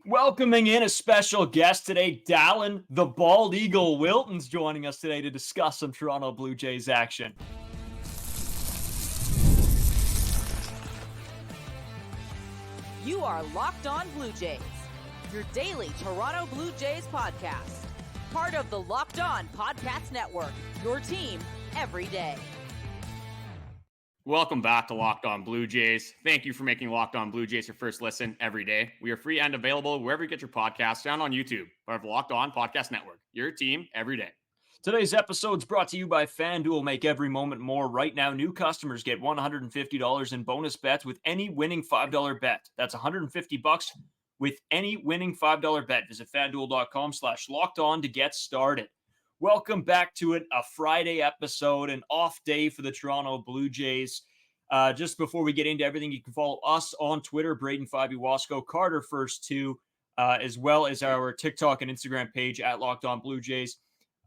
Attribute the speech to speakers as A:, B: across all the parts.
A: Welcoming in a special guest today, Dallon, the Bald Eagle Wilton's joining us today to discuss some Toronto Blue Jays action.
B: You are Locked On Blue Jays, your daily Toronto Blue Jays podcast. Part of the Locked On Podcast Network, your team every day.
C: Welcome back to Locked On Blue Jays. Thank you for making Locked On Blue Jays your first listen every day. We are free and available wherever you get your podcasts, and on YouTube, part of the Locked On Podcast Network, your team every day.
A: Today's episode is brought to you by FanDuel. Make every moment more. Right now, new customers get $150 in bonus bets with any winning $5 bet. That's $150 with any winning $5 bet. Visit FanDuel.com/lockedon to get started. Welcome back to it, a Friday episode, an off day for the Toronto Blue Jays. Just before we get into everything, you can follow us on Twitter, Braden Fabi Wasco, Carter First Two, as well as our TikTok and Instagram page at Locked On Blue Jays.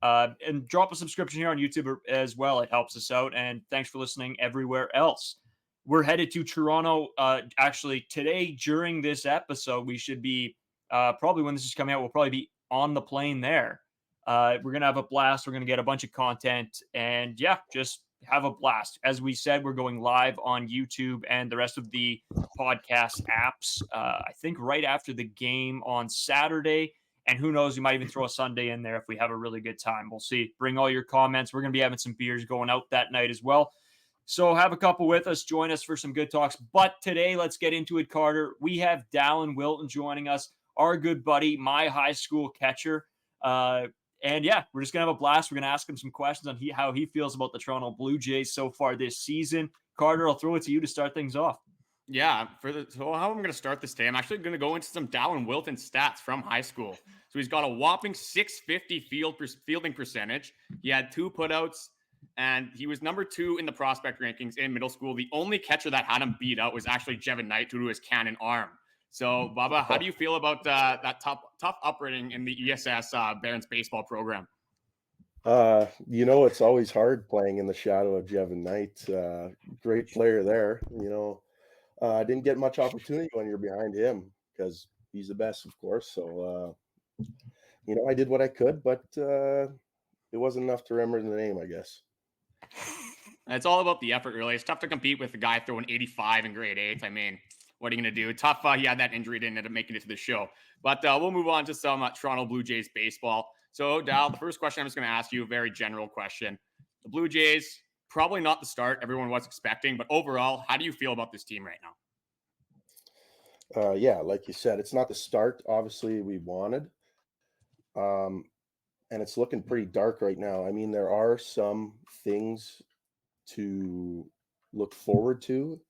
A: And drop a subscription here on YouTube as well. It helps us out. And thanks for listening everywhere else. We're headed to Toronto. Actually, today during this episode, we should be probably when this is coming out, we'll probably be on the plane there. We're going to have a blast. We're going to get a bunch of content and just have a blast. As we said, we're going live on YouTube and the rest of the podcast apps. I think right after the game on Saturday. And who knows, we might even throw a Sunday in there if we have a really good time. We'll see. Bring all your comments. We're going to be having some beers going out that night as well. So have a couple with us. Join us for some good talks. But today, let's get into it, Carter. We have Dallon Wilton joining us, our good buddy, my high school catcher. And we're just going to have a blast. We're going to ask him some questions on how he feels about the Toronto Blue Jays so far this season. Carter, I'll throw it to you to start things off.
C: Yeah, so how I'm going to start this day, I'm actually going to go into some Dallon Wilton stats from high school. So he's got a whopping 650 fielding percentage. He had 2 putouts, and he was number 2 in the prospect rankings in middle school. The only catcher that had him beat out was actually Jevin Knight due to his cannon arm. So, Baba, how do you feel about that tough upbringing in the EESS Barons baseball program?
D: It's always hard playing in the shadow of Jevin Knight. Great player there. I didn't get much opportunity when you're behind him because he's the best, of course. So, I did what I could, but it wasn't enough to remember the name, I guess.
C: It's all about the effort, really. It's tough to compete with a guy throwing 85 in grade 8. I mean, what are you going to do? Tough. He had that injury, didn't end up making it to the show. But we'll move on to some Toronto Blue Jays baseball. So, Dal, the first question I'm just going to ask you, a very general question. The Blue Jays, probably not the start everyone was expecting, but overall, how do you feel about this team right now?
D: Like you said, it's not the start, obviously, we wanted. And it's looking pretty dark right now. I mean, there are some things to look forward to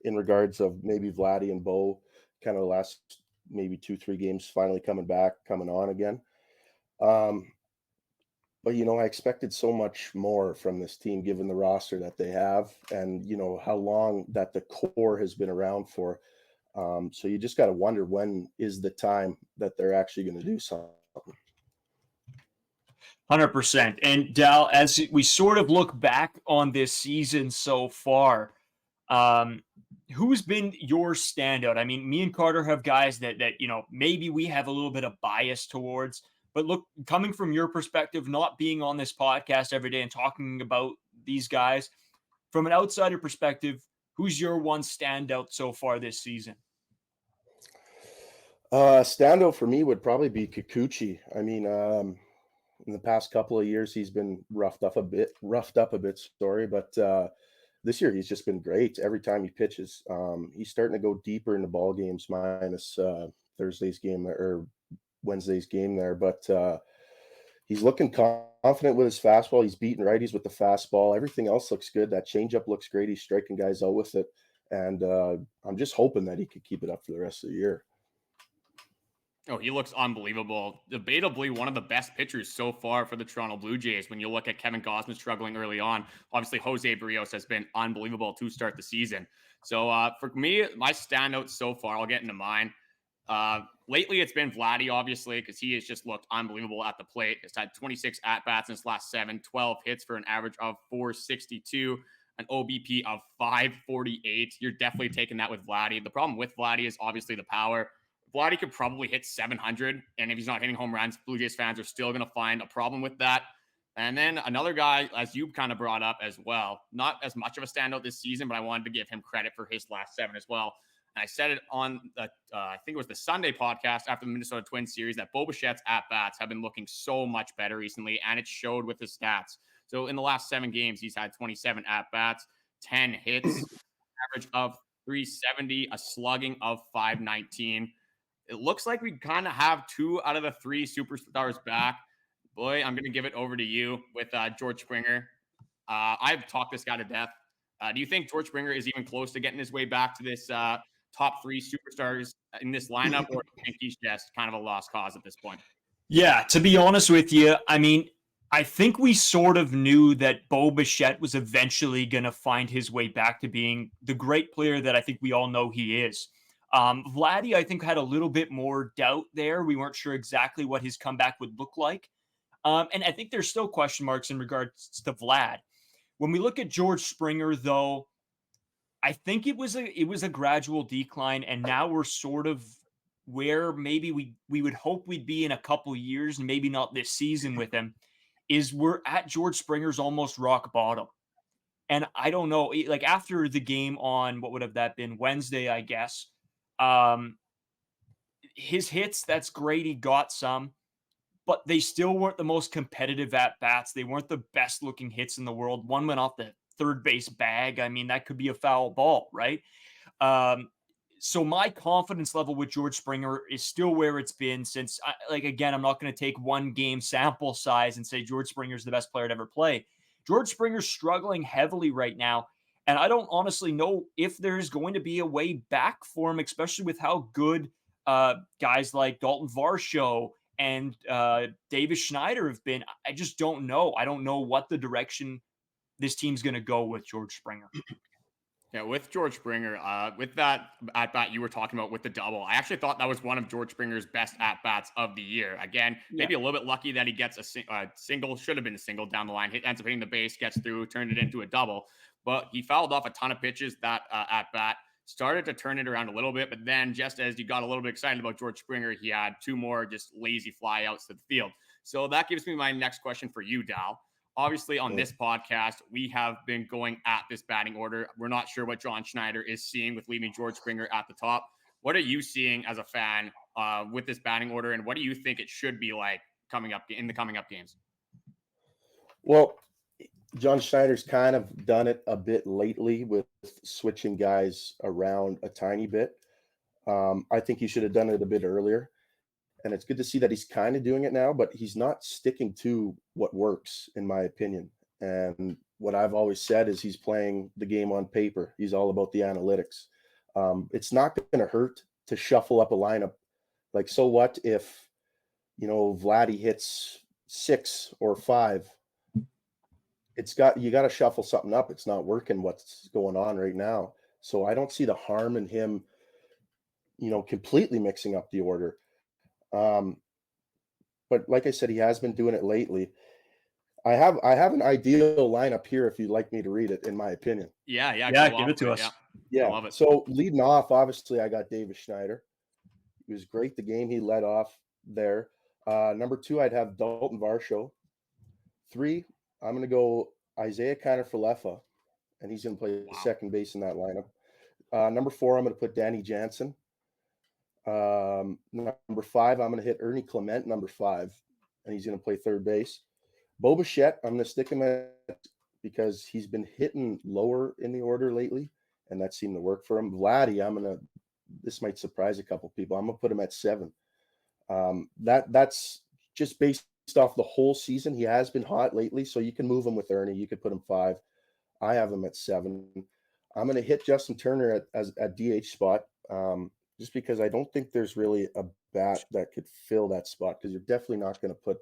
D: in regards of maybe Vladdy and Bo, kind of the last maybe 2-3 games finally coming on again. But, I expected so much more from this team, given the roster that they have and, how long that the core has been around for. So you just got to wonder, when is the time that they're actually going to do something?
A: 100%. And Dal, as we sort of look back on this season so far, who's been your standout? I mean, me and Carter have guys that maybe we have a little bit of bias towards, but look, coming from your perspective, not being on this podcast every day and talking about these guys, from an outsider perspective, who's your one standout so far this season?
D: Standout for me would probably be Kikuchi. I mean, in the past couple of years, he's been roughed up a bit, but this year he's just been great. Every time he pitches, he's starting to go deeper into ball games, minus Thursday's game or Wednesday's game there. But he's looking confident with his fastball. He's beating righties with the fastball. Everything else looks good. That changeup looks great. He's striking guys out with it. And I'm just hoping that he could keep it up for the rest of the year.
C: Oh, he looks unbelievable. Debatably one of the best pitchers so far for the Toronto Blue Jays. When you look at Kevin Gausman struggling early on, obviously Jose Berrios has been unbelievable to start the season. So for me, my standouts so far, I'll get into mine. Lately, it's been Vladdy, obviously, because he has just looked unbelievable at the plate. He's had 26 at-bats in his last 7, 12 hits for an average of 462, an OBP of 548. You're definitely taking that with Vladdy. The problem with Vladdy is obviously the power. Vladdy could probably hit 700, and if he's not hitting home runs, Blue Jays fans are still going to find a problem with that. And then another guy, as you kind of brought up as well, not as much of a standout this season, but I wanted to give him credit for his last 7 as well. And I said it on the, I think it was the Sunday podcast after the Minnesota Twins series, that Bichette's at-bats have been looking so much better recently, and it showed with his stats. So in the last 7 games, he's had 27 at-bats, 10 hits, average of 370, a slugging of 519. It looks like we kind of have 2 out of the 3 superstars back. Boy, I'm going to give it over to you with George Springer. I've talked this guy to death. Do you think George Springer is even close to getting his way back to this top 3 superstars in this lineup, or do you think he's just kind of a lost cause at this point?
A: Yeah, to be honest with you, I mean, I think we sort of knew that Bichette was eventually going to find his way back to being the great player that I think we all know he is. Vladdy, I think, had a little bit more doubt there. We weren't sure exactly what his comeback would look like. And I think there's still question marks in regards to Vlad. When we look at George Springer, though, I think it was a gradual decline, and now we're sort of where maybe we would hope we'd be in a couple years, and maybe not this season with him, is we're at George Springer's almost rock bottom. And I don't know, like after the game on, what would have that been, Wednesday, I guess, his hits, that's great, he got some, but they still weren't the most competitive at-bats. They weren't the best-looking hits in the world. One went off the third base bag. I mean, that could be a foul ball, right? So my confidence level with George Springer is still where it's been since, again, I'm not going to take one game sample size and say George Springer's the best player to ever play. George Springer's struggling heavily right now, and I don't honestly know if there's going to be a way back for him, especially with how good guys like Daulton Varsho and Davis Schneider have been. I just don't know. I don't know what the direction this team's going to go with George Springer.
C: Yeah, with George Springer, with that at-bat you were talking about with the double, I actually thought that was one of George Springer's best at-bats of the year. Again, maybe a little bit lucky that he gets a single, should have been a single down the line, ends up hitting the base, gets through, turned it into a double. But he fouled off a ton of pitches that at-bat, started to turn it around a little bit, but then just as you got a little bit excited about George Springer, he had 2 more just lazy flyouts to the field. So that gives me my next question for you, Dal. Obviously, on this podcast, we have been going at this batting order. We're not sure what John Schneider is seeing with leaving George Springer at the top. What are you seeing as a fan with this batting order, and what do you think it should be like coming up in the coming up games?
D: Well, John Schneider's kind of done it a bit lately with switching guys around a tiny bit. I think he should have done it a bit earlier. And it's good to see that he's kind of doing it now, but he's not sticking to what works, in my opinion. And what I've always said is he's playing the game on paper. He's all about the analytics. It's not going to hurt to shuffle up a lineup. Like, so what if, Vladdy hits 6 or 5? You got to shuffle something up. It's not working what's going on right now. So I don't see the harm in him, completely mixing up the order. But like I said, he has been doing it lately. I have an ideal lineup here if you'd like me to read it, in my opinion.
C: Yeah,
A: give it to us.
D: Yeah.
C: I love it.
D: So leading off, obviously, I got Davis Schneider. He was great the game he led off there. Number 2, I'd have Daulton Varsho. 3, I'm going to go Isiah Kiner-Falefa, and he's going to play second base in that lineup. Number 4, I'm going to put Danny Jansen. Number 5, I'm going to hit Ernie Clement, number 5, and he's going to play third base. Bichette, I'm going to stick him at because he's been hitting lower in the order lately, and that seemed to work for him. Vladdy, this might surprise a couple people. I'm going to put him at 7. That's just based off the whole season. He has been hot lately, so you can move him with Ernie. You could put him 5. I have him at 7. I'm going to hit Justin Turner at DH spot. Just because I don't think there's really a bat that could fill that spot, because you're definitely not going to put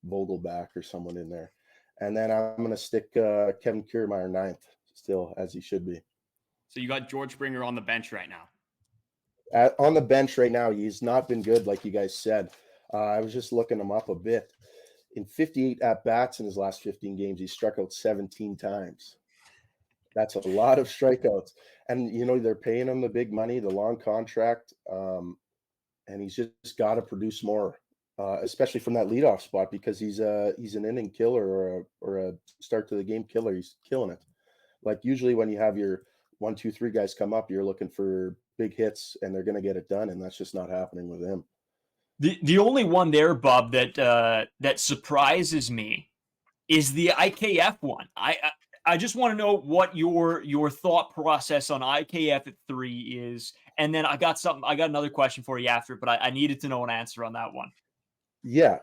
D: Vogelback or someone in there. And then I'm going to stick Kevin Kiermaier 9th still, as he should be.
C: So you got George Springer on the bench right now.
D: On the bench right now, he's not been good, like you guys said. I was just looking him up a bit. In 58 at-bats in his last 15 games, he struck out 17 times. That's a lot of strikeouts. And, they're paying him the big money, the long contract. and he's just got to produce more, especially from that leadoff spot, because he's an inning killer or a start to the game killer. He's killing it. Like usually when you have your 1, 2, 3 guys come up, you're looking for big hits, and they're going to get it done, and that's just not happening with him.
A: The only one there, Bob, that surprises me is the IKF one. I just want to know what your thought process on IKF at 3 is, and then I got another question for you after, but I needed to know an answer on that one.
D: Yeah,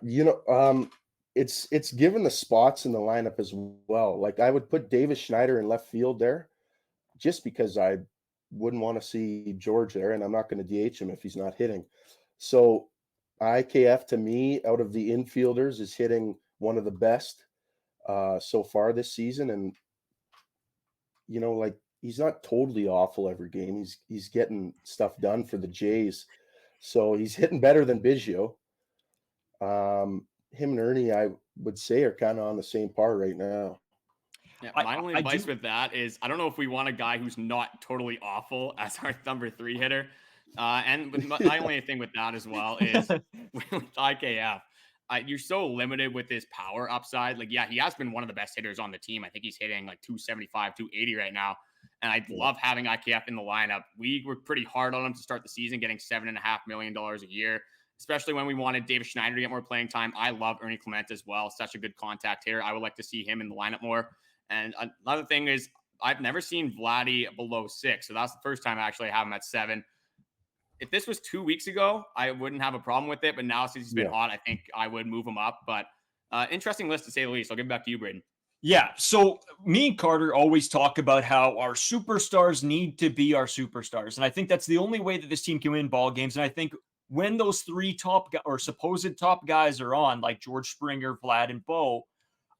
D: it's given the spots in the lineup as well. Like I would put Davis Schneider in left field there, just because I wouldn't want to see George there, and I'm not going to DH him if he's not hitting. So IKF to me, out of the infielders, is hitting one of the best so far this season, and like he's not totally awful every game. He's getting stuff done for the Jays, so he's hitting better than Biggio. Him and Ernie, I would say, are kind of on the same par right now.
C: Yeah, my only advice with that is I don't know if we want a guy who's not totally awful as our number 3 hitter. And my only thing with that as well is with IKF, you're so limited with his power upside. Like, yeah, he has been one of the best hitters on the team. I think he's hitting like 275, 280 right now. And I love having IKF in the lineup. We were pretty hard on him to start the season, getting $7.5 million a year, especially when we wanted Davis Schneider to get more playing time. I love Ernie Clement as well. Such a good contact hitter. I would like to see him in the lineup more. And another thing is I've never seen Vladdy below 6. So that's the first time I actually have him at 7. If this was 2 weeks ago, I wouldn't have a problem with it. But now since he's been hot, I think I would move him up. But interesting list to say the least. I'll give it back to you, Braden.
A: Yeah, so me and Carter always talk about how our superstars need to be our superstars. And I think that's the only way that this team can win ball games. And I think when those 3 top or supposed top guys are on, like George Springer, Vlad, and Bo,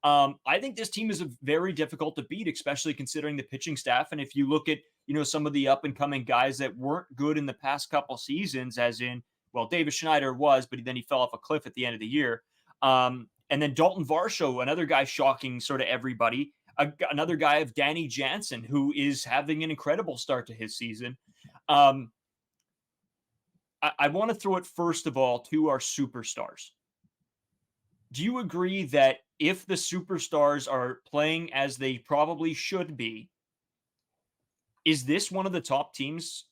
A: I think this team is very difficult to beat, especially considering the pitching staff. And if you look at, some of the up and coming guys that weren't good in the past couple seasons, as in, well, Davis Schneider was, but then he fell off a cliff at the end of the year. And then Daulton Varsho, another guy shocking sort of everybody. Another guy of Danny Jansen, who is having an incredible start to his season. I want to throw it first of all to our superstars. Do you agree that if the superstars are playing as they probably should be, is this one of the top teams?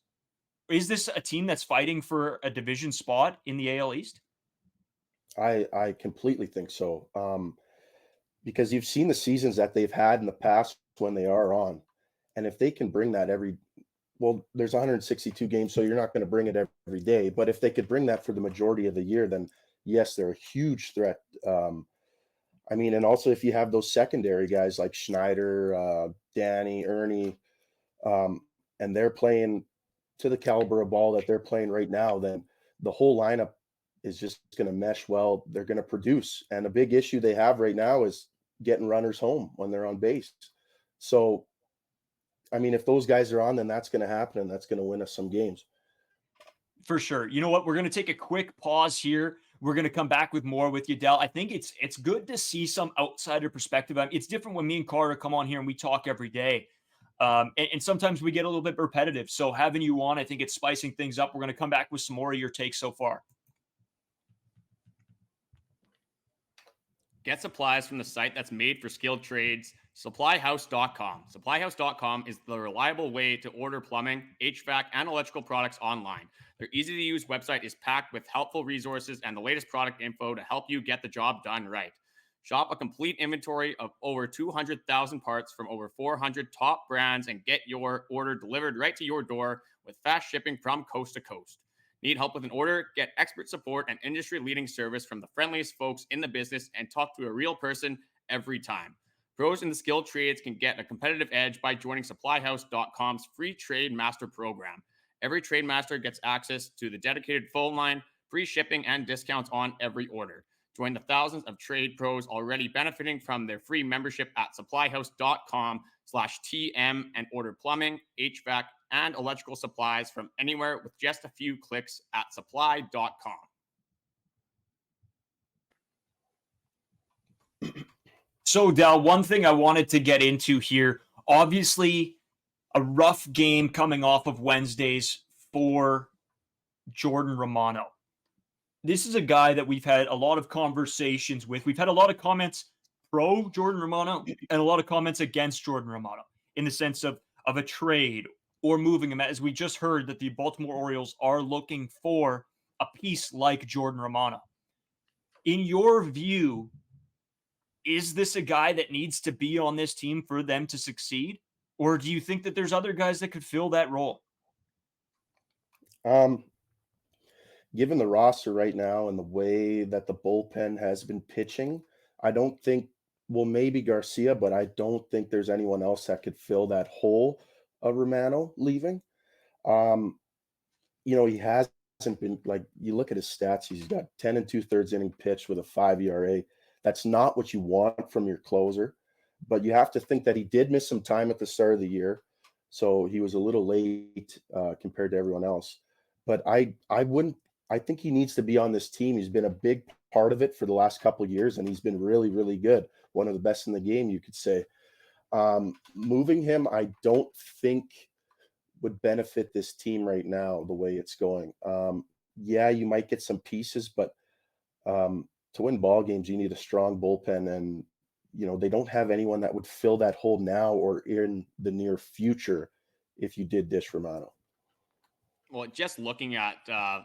A: Is this a team that's fighting for a division spot in the AL East?
D: I completely think so. Because you've seen the seasons that they've had in the past when they are on. And if they can bring that there's 162 games, so you're not going to bring it every day. But if they could bring that for the majority of the year, then yes, they're a huge threat. And also if you have those secondary guys like Schneider, Danny, Ernie, and they're playing to the caliber of ball that they're playing right now, then the whole lineup is just going to mesh well. They're going to produce. And a big issue they have right now is getting runners home when they're on base. So, if those guys are on, then that's going to happen, and that's going to win us some games.
A: For sure. You know what? We're going to take a quick pause here. We're going to come back with more with you, Dell. I think it's good to see some outsider perspective. It's different when me and Carter come on here and we talk every day. And sometimes we get a little bit repetitive. So having you on, I think it's spicing things up. We're going to come back with some more of your takes so far.
C: Get supplies from the site that's made for skilled trades, supplyhouse.com. Supplyhouse.com is the reliable way to order plumbing, HVAC, and electrical products online. Their easy-to-use website is packed with helpful resources and the latest product info to help you get the job done right. Shop a complete inventory of over 200,000 parts from over 400 top brands and get your order delivered right to your door with fast shipping from coast to coast. Need help with an order? Get expert support and industry-leading service from the friendliest folks in the business and talk to a real person every time. Pros in the skilled trades can get a competitive edge by joining supplyhouse.com's free Trade Master program. Every Trade Master gets access to the dedicated phone line, free shipping, and discounts on every order. Join the thousands of trade pros already benefiting from their free membership at supplyhouse.com/TM and order plumbing, HVAC, and electrical supplies from anywhere with just a few clicks at supply.com.
A: So, Dal, one thing I wanted to get into here, obviously a rough game coming off of Wednesdays for Jordan Romano. this is a guy that we've had a lot of conversations with. We've had a lot of comments pro Jordan Romano and a lot of comments against Jordan Romano in the sense of a trade or moving him, as we just heard that the Baltimore Orioles are looking for a piece like Jordan Romano. In your view, is this a guy that needs to be on this team for them to succeed? Or do you think that there's other guys that could fill that role?
D: Given the roster right now and the way that the bullpen has been pitching, I don't think, well, maybe Garcia, but I don't think there's anyone else that could fill that hole of Romano leaving. He hasn't been, like, you look at his stats, he's got 10 2/3 inning pitch with a 5 ERA. That's not what you want from your closer, but you have to think that he did miss some time at the start of the year. So he was a little late compared to everyone else. But I think he needs to be on this team. He's been a big part of it for the last couple of years, and he's been really, really good. One of the best in the game, you could say. Moving him, I don't think would benefit this team right now, the way it's going. Yeah, you might get some pieces, but to win ball games, you need a strong bullpen, and they don't have anyone that would fill that hole now or in the near future if you did dish Romano.
C: Well, just looking at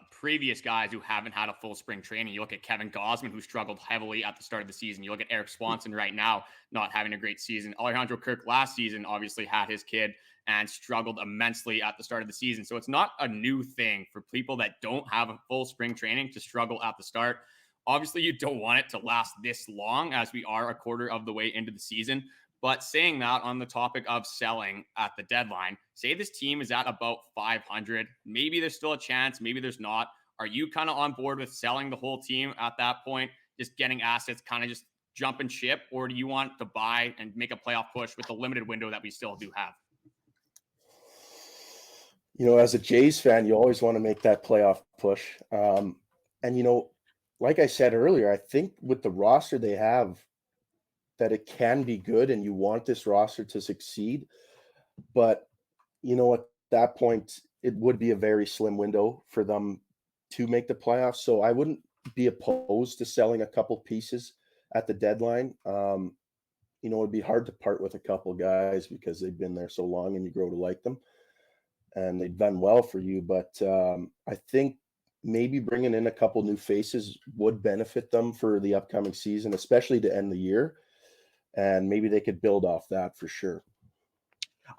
C: previous guys who haven't had a full spring training, you look at Kevin Gausman, who struggled heavily at the start of the season. You look at Erik Swanson right now, not having a great season. Alejandro Kirk last season obviously had his kid and struggled immensely at the start of the season. So it's not a new thing for people that don't have a full spring training to struggle at the start. Obviously, you don't want it to last this long, as we are a quarter of the way into the season. But saying that, on the topic of selling at the deadline, say this team is at about 500. Maybe there's still a chance. Maybe there's not. Are you kind of on board with selling the whole team at that point, just getting assets, kind of just jump and ship? Or do you want to buy and make a playoff push with the limited window that we still do have?
D: As a Jays fan, you always want to make that playoff push. And, like I said earlier, I think with the roster they have, that it can be good, and you want this roster to succeed. But, at that point, it would be a very slim window for them to make the playoffs. So I wouldn't be opposed to selling a couple pieces at the deadline. It'd be hard to part with a couple guys because they've been there so long and you grow to like them and they've done well for you. But I think maybe bringing in a couple new faces would benefit them for the upcoming season, especially to end the year. And maybe they could build off that for sure.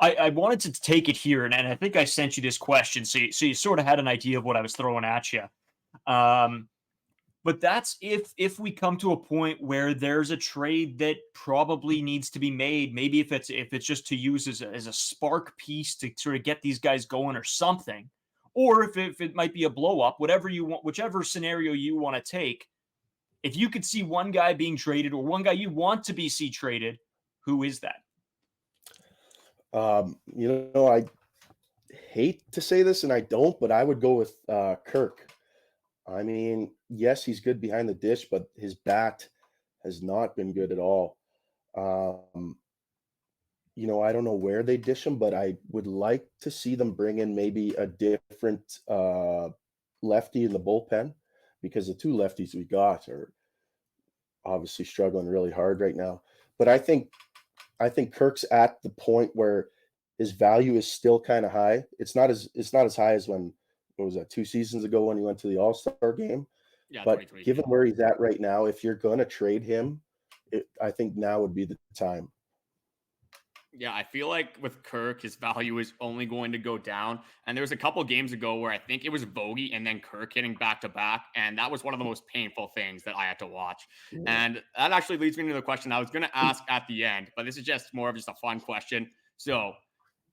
A: I wanted to take it here, and I think I sent you this question, so you sort of had an idea of what I was throwing at you. But that's if we come to a point where there's a trade that probably needs to be made, maybe if it's just to use as a spark piece to sort of get these guys going or something, or if it might be a blow up, whatever you want, whichever scenario you want to take. If you could see one guy being traded or one guy you want to see traded, who is that?
D: I hate to say this and I don't, but I would go with Kirk. I mean, yes, he's good behind the dish, but his bat has not been good at all. I don't know where they dish him, but I would like to see them bring in maybe a different lefty in the bullpen, because the two lefties we got are obviously struggling really hard right now. But I think Kirk's at the point where his value is still kind of high. It's not as high as what was that, 2 seasons ago when he went to the All-Star game.
C: Yeah,
D: but given where he's at right now, if you're going to trade him, I think now would be the time.
C: Yeah, I feel like with Kirk, his value is only going to go down. And there was a couple games ago where I think it was Vogie and then Kirk hitting back-to-back. And that was one of the most painful things that I had to watch. Yeah. And that actually leads me to the question I was going to ask at the end. But this is just more of just a fun question. So,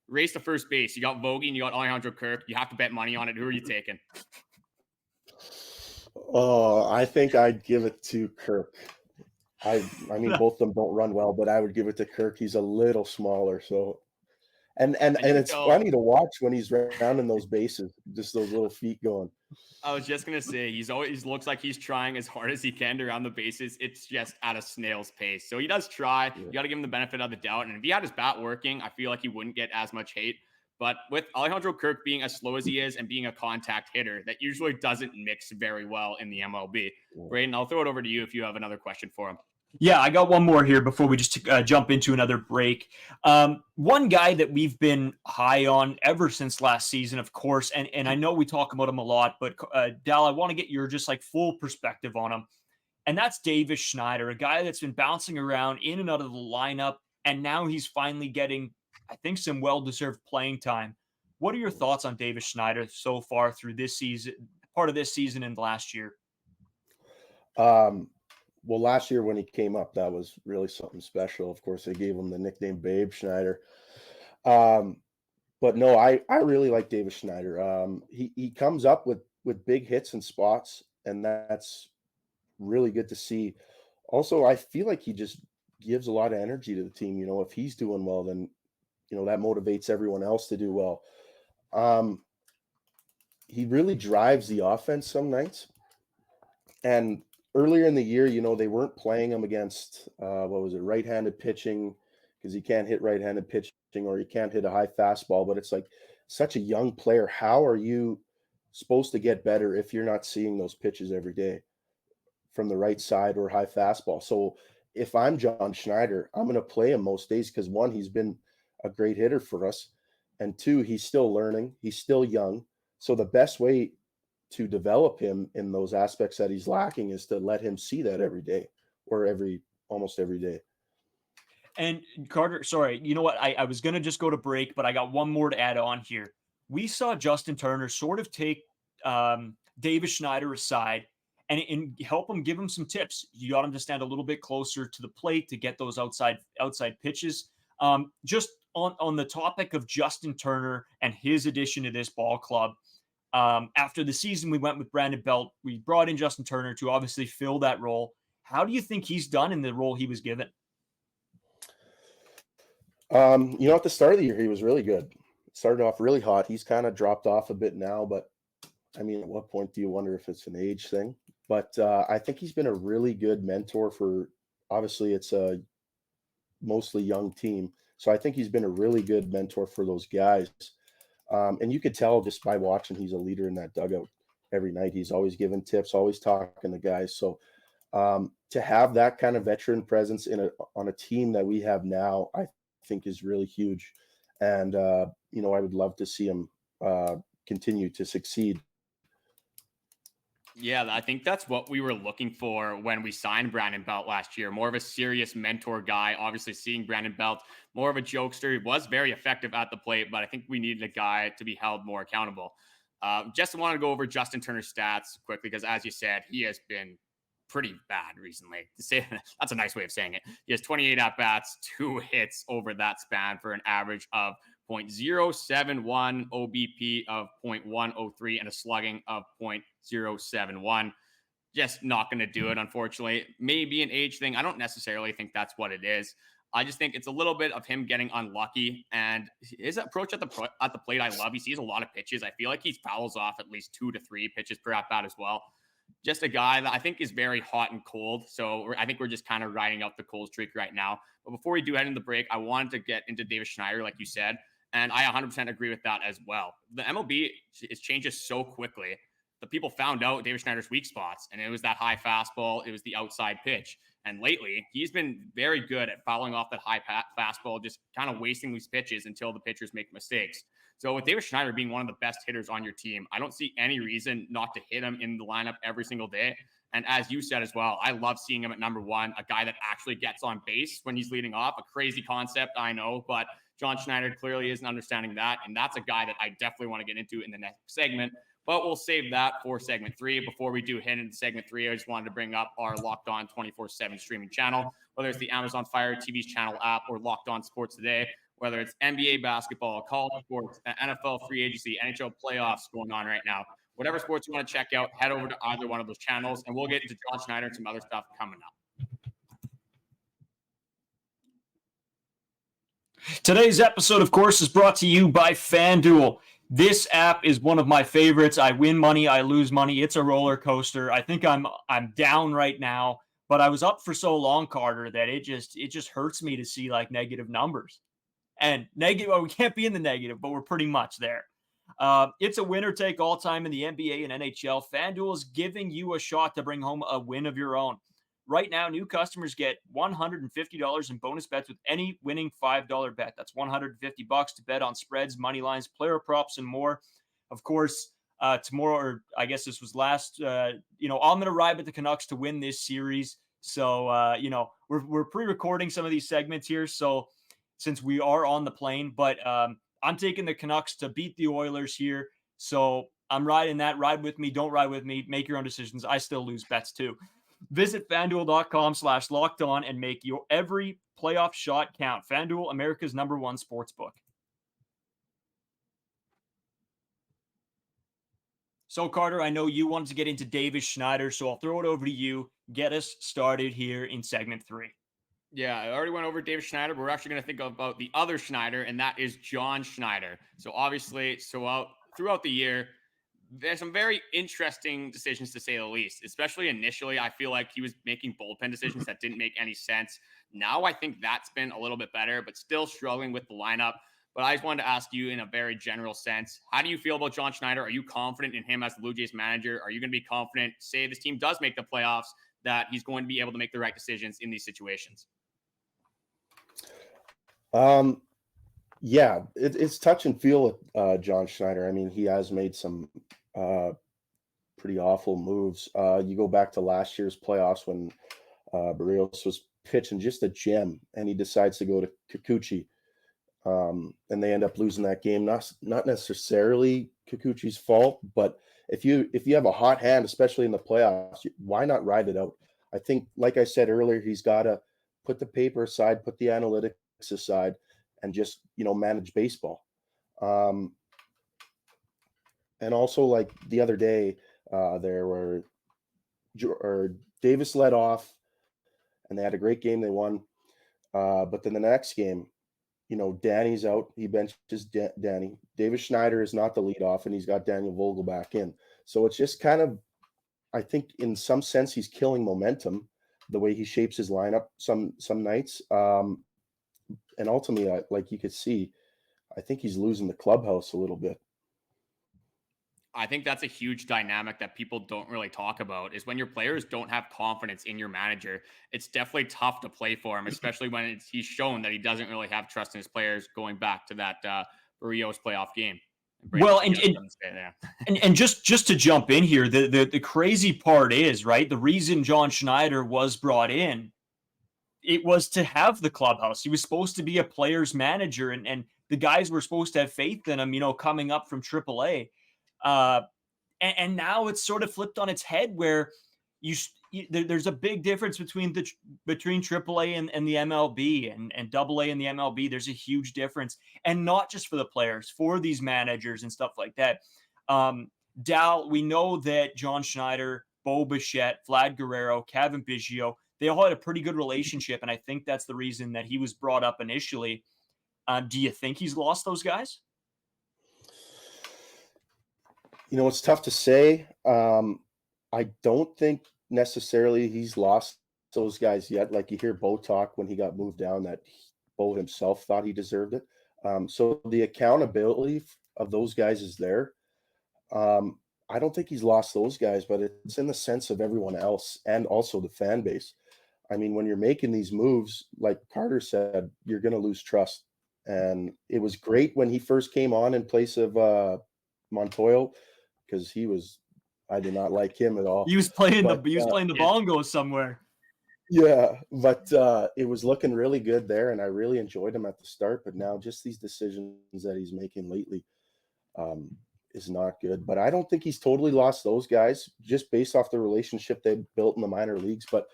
C: race to first base. You got Vogie and you got Alejandro Kirk. You have to bet money on it. Who are you taking?
D: Oh, I think I'd give it to Kirk. I mean, both of them don't run well, but I would give it to Kirk. He's a little smaller, so and it's funny to watch when he's rounding those bases, just those little feet going.
C: I was just gonna say he's always looks like he's trying as hard as he can to round the bases. It's just at a snail's pace. So he does try. Yeah. You got to give him the benefit of the doubt. And if he had his bat working, I feel like he wouldn't get as much hate. But with Alejandro Kirk being as slow as he is and being a contact hitter, that usually doesn't mix very well in the MLB. Braden, I'll throw it over to you if you have another question for him.
A: Yeah, I got one more here before we just jump into another break. One guy that we've been high on ever since last season, of course, and I know we talk about him a lot, but Dal, I want to get your just like full perspective on him. And that's Davis Schneider, a guy that's been bouncing around in and out of the lineup, and now he's finally getting, I think, some well-deserved playing time. What are your thoughts on Davis Schneider so far through this season, part of this season and last year?
D: Well, last year when he came up, that was really something special. Of course, they gave him the nickname Babe Schneider. But no, I really like Davis Schneider. He comes up with big hits and spots, and that's really good to see. Also, I feel like he just gives a lot of energy to the team. You know, if he's doing well, then, you know, that motivates everyone else to do well. He really drives the offense some nights. And earlier in the year, you know, they weren't playing him against, right-handed pitching, because he can't hit right-handed pitching or he can't hit a high fastball. But it's like such a young player. How are you supposed to get better if you're not seeing those pitches every day from the right side or high fastball? So if I'm John Schneider, I'm going to play him most days because, one, he's been a great hitter for us, and two, he's still learning. He's still young. So the best way to develop him in those aspects that he's lacking is to let him see that every day or almost every day.
A: And Carter, sorry, you know what? I was going to just go to break, but I got one more to add on here. We saw Justin Turner sort of take Davis Schneider aside and help him, give him some tips. You got him to stand a little bit closer to the plate to get those outside pitches. Just on the topic of Justin Turner and his addition to this ball club, after the season, we went with Brandon Belt. We brought in Justin Turner to obviously fill that role. How do you think he's done in the role he was given?
D: You know, at the start of the year, he was really good. Started off really hot. He's kind of dropped off a bit now, but I mean, at what point do you wonder if it's an age thing? But I think he's been a really good mentor for, obviously it's a mostly young team. So I think he's been a really good mentor for those guys. And you could tell just by watching, he's a leader in that dugout every night. He's always giving tips, always talking to guys. So to have that kind of veteran presence on a team that we have now, I think is really huge. And, you know, I would love to see him continue to succeed.
C: Yeah, I think that's what we were looking for when we signed Brandon Belt last year. More of a serious mentor guy. Obviously, seeing Brandon Belt, more of a jokester. He was very effective at the plate, but I think we needed a guy to be held more accountable. Just want to go over Justin Turner's stats quickly because, as you said, he has been pretty bad recently. To say that's a nice way of saying it. He has 28 at-bats, 2 hits over that span for an average of .071, OBP of .103, and a slugging of .071. Just not going to do it, unfortunately. Maybe an age thing. I don't necessarily think that's what it is. I just think it's a little bit of him getting unlucky, and his approach at the plate, I love. He sees a lot of pitches. I feel like he fouls off at least 2 to 3 pitches per at-bat as well. Just a guy that I think is very hot and cold. So I think we're just kind of riding out the cold streak right now. But before we do head into the break, I wanted to get into Davis Schneider, like you said. And I 100% agree with that as well. The MLB changes so quickly that people found out Davis Schneider's weak spots, and it was that high fastball. It was the outside pitch. And lately, he's been very good at fouling off that high fastball, just kind of wasting these pitches until the pitchers make mistakes. So with Davis Schneider being one of the best hitters on your team, I don't see any reason not to hit him in the lineup every single day. And as you said as well, I love seeing him at number 1, a guy that actually gets on base when he's leading off. A crazy concept, I know, but John Schneider clearly isn't understanding that. And that's a guy that I definitely want to get into in the next segment. But we'll save that for segment 3. Before we do head into segment 3, I just wanted to bring up our Locked On 24/7 streaming channel, whether it's the Amazon Fire TV's channel app or Locked On Sports Today, whether it's NBA basketball, college sports, NFL free agency, NHL playoffs going on right now. Whatever sports you want to check out, head over to either one of those channels, and we'll get into John Schneider and some other stuff coming up.
A: Today's episode, of course, is brought to you by FanDuel. This app is one of my favorites. I win money, I lose money. It's a roller coaster. I think I'm down right now, but I was up for so long, Carter, that it just hurts me to see like negative numbers. And negative, well, we can't be in the negative, but we're pretty much there. It's a winner take all time in the NBA and NHL. FanDuel is giving you a shot to bring home a win of your own. Right now, new customers get $150 in bonus bets with any winning $5 bet. That's $150 to bet on spreads, money lines, player props, and more. Of course, tomorrow, or I guess this was last, I'm going to ride with the Canucks to win this series. So, we're pre-recording some of these segments here. So since we are on the plane, but I'm taking the Canucks to beat the Oilers here. So I'm riding that. Ride with me. Don't ride with me. Make your own decisions. I still lose bets too. Visit FanDuel.com/lockedon and make your every playoff shot count. FanDuel, America's #1 sportsbook. So, Carter, I know you wanted to get into Davis Schneider, so I'll throw it over to you. Get us started here in segment 3.
C: Yeah, I already went over Davis Schneider, but we're actually going to think about the other Schneider, and that is John Schneider. So obviously, throughout the year, there's some very interesting decisions, to say the least, especially initially. I feel like he was making bullpen decisions that didn't make any sense. Now I think that's been a little bit better, but still struggling with the lineup. But I just wanted to ask you in a very general sense, how do you feel about John Schneider? Are you confident in him as the Blue Jays manager? Are you going to be confident, say this team does make the playoffs, that he's going to be able to make the right decisions in these situations?
D: Yeah, it's touch and feel with John Schneider. I mean, he has made some pretty awful moves. You go back to last year's playoffs when Berrios was pitching just a gem, and he decides to go to Kikuchi, and they end up losing that game. Not necessarily Kikuchi's fault, but if you have a hot hand, especially in the playoffs, why not ride it out? I think, like I said earlier, he's got to put the paper aside, put the analytics aside, and just manage baseball. And also, like the other day, Davis led off, and they had a great game. They won, but then the next game, Danny's out. He benches Danny. Davis Schneider is not the leadoff, and he's got Daniel Vogel back in. So it's just kind of, I think, in some sense, he's killing momentum the way he shapes his lineup some nights. And ultimately, like you could see, I think he's losing the clubhouse a little bit.
C: I think that's a huge dynamic that people don't really talk about, is when your players don't have confidence in your manager. It's definitely tough to play for him, especially when he's shown that he doesn't really have trust in his players, going back to that Berrios playoff game.
A: Well, and just to jump in here, the crazy part is, right, the reason John Schneider was brought in, it was to have the clubhouse. He was supposed to be a player's manager, and the guys were supposed to have faith in him, coming up from AAA. And now it's sort of flipped on its head, where there's a big difference between AAA and the MLB and AA and the MLB. There's a huge difference, and not just for the players, for these managers and stuff like that. Dal, we know that John Schneider, Bo Bichette, Vlad Guerrero, Cavan, Biggio, they all had a pretty good relationship, and I think that's the reason that he was brought up initially. Do you think he's lost those guys?
D: It's tough to say. I don't think necessarily he's lost those guys yet. Like, you hear Bo talk when he got moved down that Bo himself thought he deserved it. So the accountability of those guys is there. I don't think he's lost those guys, but it's in the sense of everyone else and also the fan base. I mean, when you're making these moves, like Carter said, you're going to lose trust. And it was great when he first came on in place of Montoya, because I did not like him at all.
A: He was playing the bongos somewhere.
D: Yeah, but it was looking really good there, and I really enjoyed him at the start. But now, just these decisions that he's making lately is not good. But I don't think he's totally lost those guys, just based off the relationship they built in the minor leagues. But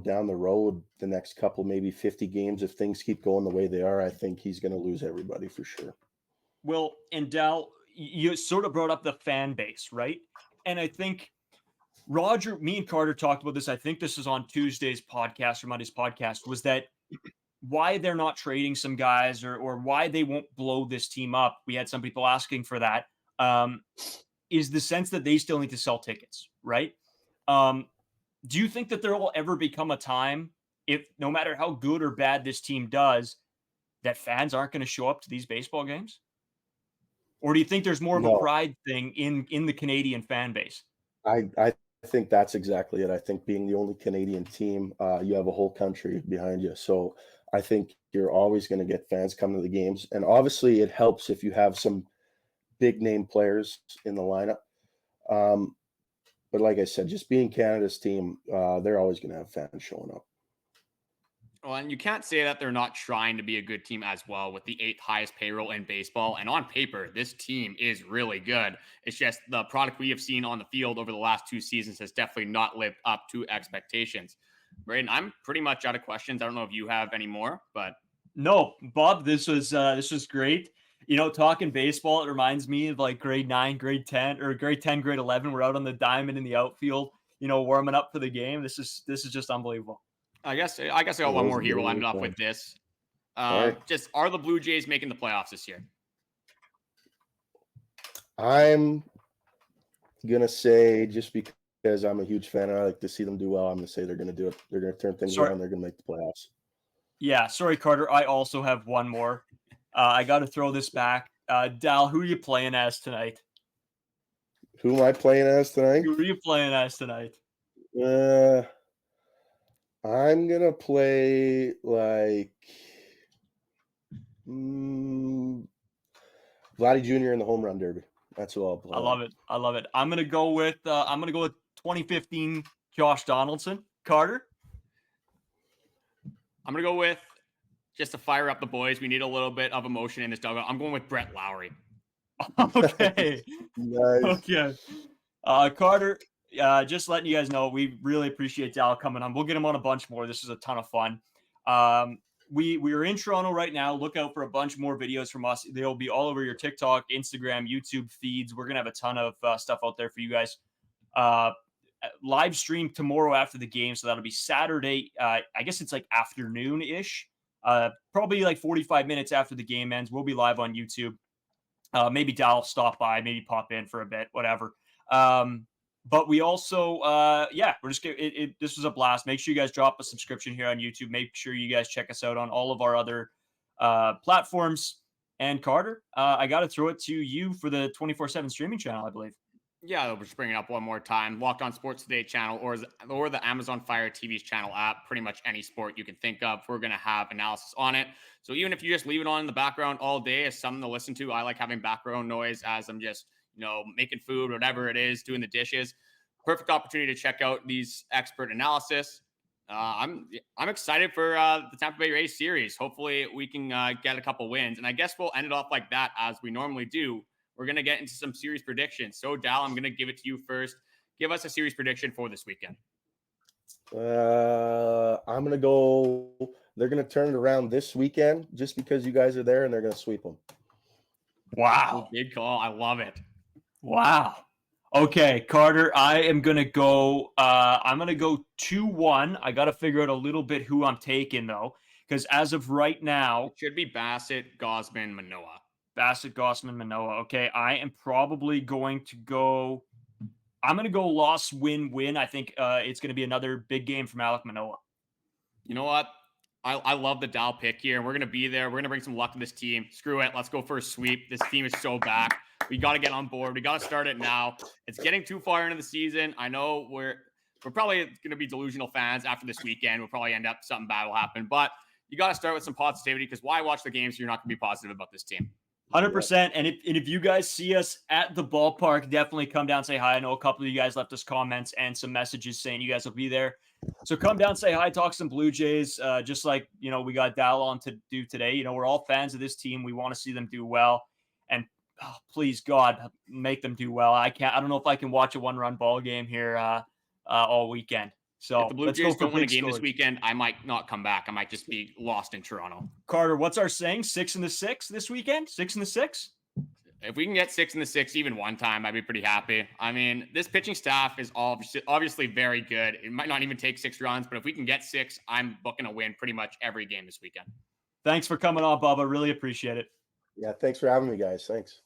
D: down the road, the next couple, maybe 50 games, if things keep going the way they are, I think he's going to lose everybody for sure.
A: Well, and Dal, you sort of brought up the fan base, right? And I think me and Carter talked about this. I think this is on Tuesday's podcast or Monday's podcast, was that why they're not trading some guys or why they won't blow this team up. We had some people asking for that. Is the sense that they still need to sell tickets, right? Do you think that there will ever become a time if no matter how good or bad this team does, that fans aren't going to show up to these baseball games? Or do you think there's more of a
D: No,
A: pride thing in the Canadian fan base?
D: I think that's exactly it. I think being the only Canadian team, you have a whole country behind you. So I think you're always going to get fans coming to the games. And obviously, it helps if you have some big name players in the lineup. But like I said, just being Canada's team, they're always going to have fans showing up.
C: Well, and you can't say that they're not trying to be a good team as well with the 8th highest payroll in baseball. And on paper, this team is really good. It's just the product we have seen on the field over the last 2 seasons has definitely not lived up to expectations. Braden, I'm pretty much out of questions. I don't know if you have any more, but
A: No, Bob, this was great. You know, talking baseball, it reminds me of like grade 9, grade 10, or grade 10, grade 11. We're out on the diamond in the outfield, you know, warming up for the game. This is just unbelievable.
C: I guess I got one more here. We'll end it off with this.
D: Right.
C: Just are the Blue Jays making the playoffs this year?
D: I'm going to say, just because I'm a huge fan and I like to see them do well, I'm going to say they're going to do it. They're going to turn things around. They're going to make the playoffs.
A: Yeah, sorry, Carter. I also have one more. I got to throw this back. Dal, who are you playing as tonight?
D: Who am I playing as tonight?
A: Who are you playing as tonight?
D: I'm going to play like Vladdy Jr. in the home run derby. That's who I'll play.
A: I love it. I love it. I'm gonna go with 2015 Josh Donaldson. Carter.
C: I'm going to go with, just to fire up the boys, we need a little bit of emotion in this dugout. I'm going with Brett Lowry.
A: Okay.
D: Nice.
A: Okay. Carter, just letting you guys know, we really appreciate Dal coming on. We'll get him on a bunch more. This is a ton of fun. We are in Toronto right now. Look out for a bunch more videos from us. They'll be all over your TikTok, Instagram, YouTube feeds. We're going to have a ton of stuff out there for you guys. Live stream tomorrow after the game. So that'll be Saturday. I guess it's like afternoon-ish. Probably like 45 minutes after the game ends. We'll be live on YouTube. Maybe Dal will stop by, maybe pop in for a bit, whatever. But we also, we're just this was a blast. Make sure you guys drop a subscription here on YouTube. Make sure you guys check us out on all of our other platforms. And Carter, I got to throw it to you for the 24/7 streaming channel, I believe.
C: Yeah, we'll just bring it up one more time. Locked On Sports Today channel or the Amazon Fire TV's channel app. Pretty much any sport you can think of, we're going to have analysis on it. So even if you just leave it on in the background all day as something to listen to, I like having background noise as I'm just, making food, whatever it is, doing the dishes. Perfect opportunity to check out these expert analysis. I'm excited for the Tampa Bay Rays series. Hopefully we can get a couple wins. And I guess we'll end it off like that as we normally do. We're going to get into some series predictions. So, Dal, I'm going to give it to you first. Give us a series prediction for this weekend.
D: I'm going to go – they're going to turn it around this weekend just because you guys are there, and they're going to sweep them.
A: Wow.
C: Big call. I love it.
A: Wow. Okay, Carter, I am going to go I'm going to go 2-1. I got to figure out a little bit who I'm taking, though, because as of right now –
C: it should be Bassitt, Gausman, Manoah.
A: Bassitt, Gausman, Manoah. Okay, I am probably going to go – I'm going to go loss, win. I think it's going to be another big game from Alek Manoah.
C: You know what? I love the Dal pick here. We're going to be there. We're going to bring some luck to this team. Screw it. Let's go for a sweep. This team is so back. We got to get on board. We got to start it now. It's getting too far into the season. I know we're probably going to be delusional fans after this weekend. We'll probably end up something bad will happen. But you got to start with some positivity because why watch the games if you're not going to be positive about this team?
A: 100%. And if you guys see us at the ballpark, definitely come down, say hi. I know a couple of you guys left us comments and some messages saying you guys will be there. So come down, say hi, talk some Blue Jays, just like, we got Dal on to do today. We're all fans of this team. We want to see them do well. And please, God, make them do well. I don't know if I can watch a one-run ball game here all weekend. So
C: if the Blue Jays don't win a game this weekend, I might not come back. I might just be lost in Toronto.
A: Carter, what's our saying? 6 and 6 this weekend? 6 and 6?
C: If we can get 6 and 6 even one time, I'd be pretty happy. I mean, this pitching staff is obviously very good. It might not even take 6 runs, but if we can get 6, I'm booking a win pretty much every game this weekend.
A: Thanks for coming on, Bob. I really appreciate it.
D: Yeah, thanks for having me, guys. Thanks.